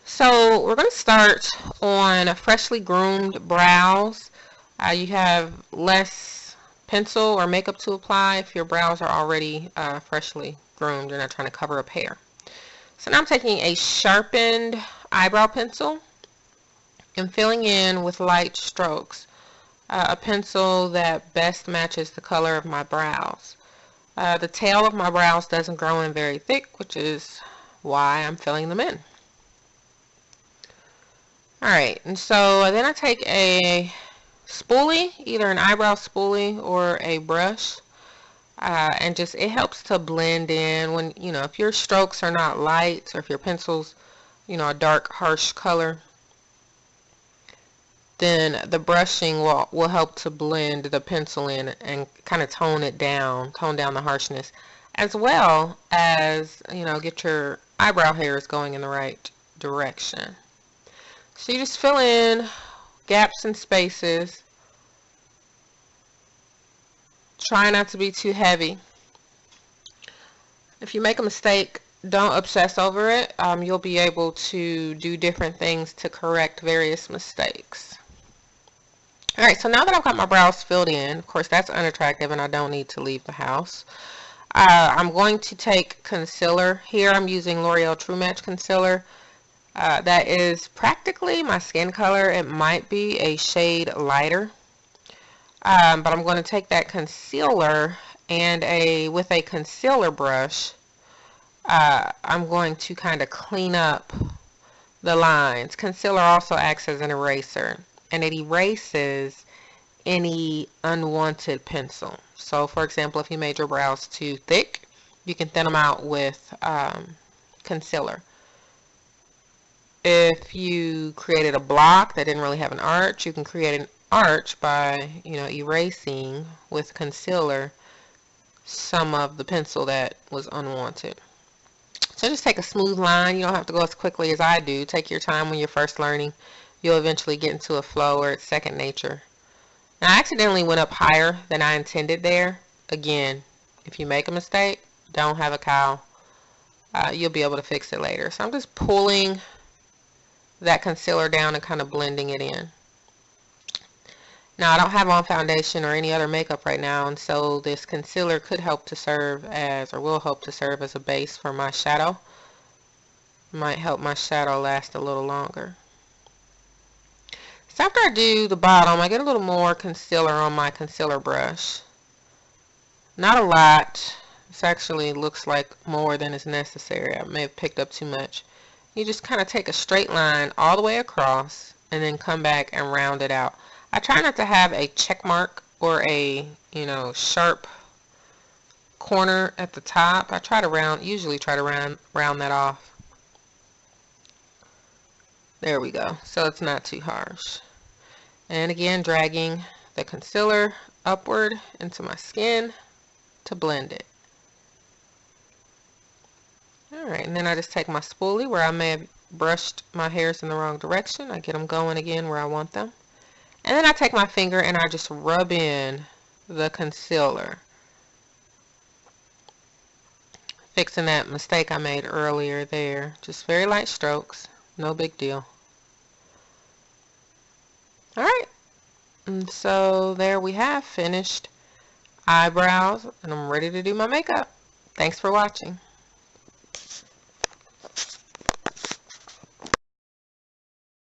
So we're going to start on freshly groomed brows. You have less pencil or makeup to apply if your brows are already freshly groomed. You're not trying to cover up hair. So now I'm taking a sharpened eyebrow pencil and filling in with light strokes a pencil that best matches the color of my brows. The tail of my brows doesn't grow in very thick, which is why I'm filling them in. Alright, and so then I take a spoolie, either an eyebrow spoolie or a brush, and just it helps to blend in when, if your strokes are not light or if your pencil's, a dark, harsh color, then the brushing will help to blend the pencil in and kind of tone down the harshness, as well as, get your eyebrow hairs going in the right direction. So you just fill in gaps and spaces. Try not to be too heavy. If you make a mistake, don't obsess over it. You'll be able to do different things to correct various mistakes. Alright, so now that I've got my brows filled in, of course that's unattractive and I don't need to leave the house. I'm going to take concealer. Here I'm using L'Oreal True Match Concealer. That is practically my skin color. It might be a shade lighter. But I'm going to take that concealer and with a concealer brush, I'm going to kind of clean up the lines. Concealer also acts as an eraser, and it erases any unwanted pencil. So for example, if you made your brows too thick, you can thin them out with concealer. If you created a block that didn't really have an arch, you can create an arch by, erasing with concealer some of the pencil that was unwanted. So just take a smooth line. You don't have to go as quickly as I do. Take your time when you're first learning. You'll eventually get into a flow where it's second nature. Now, I accidentally went up higher than I intended there. Again, if you make a mistake, don't have a cow. You'll be able to fix it later. So I'm just pulling that concealer down and kind of blending it in. Now, I don't have on foundation or any other makeup right now, and so this concealer could help to serve as, or will help to serve as a base for my shadow. Might help my shadow last a little longer. So after I do the bottom, I get a little more concealer on my concealer brush. Not a lot. This actually looks like more than is necessary. I may have picked up too much. You just kind of take a straight line all the way across and then come back and round it out. I try not to have a check mark or a, sharp corner at the top. I usually try to round that off. There we go. So it's not too harsh. And again, dragging the concealer upward into my skin to blend it. Alright, and then I just take my spoolie where I may have brushed my hairs in the wrong direction. I get them going again where I want them. And then I take my finger and I just rub in the concealer, fixing that mistake I made earlier there. Just very light strokes, no big deal. Alright, and so there we have finished eyebrows, and I'm ready to do my makeup. Thanks for watching.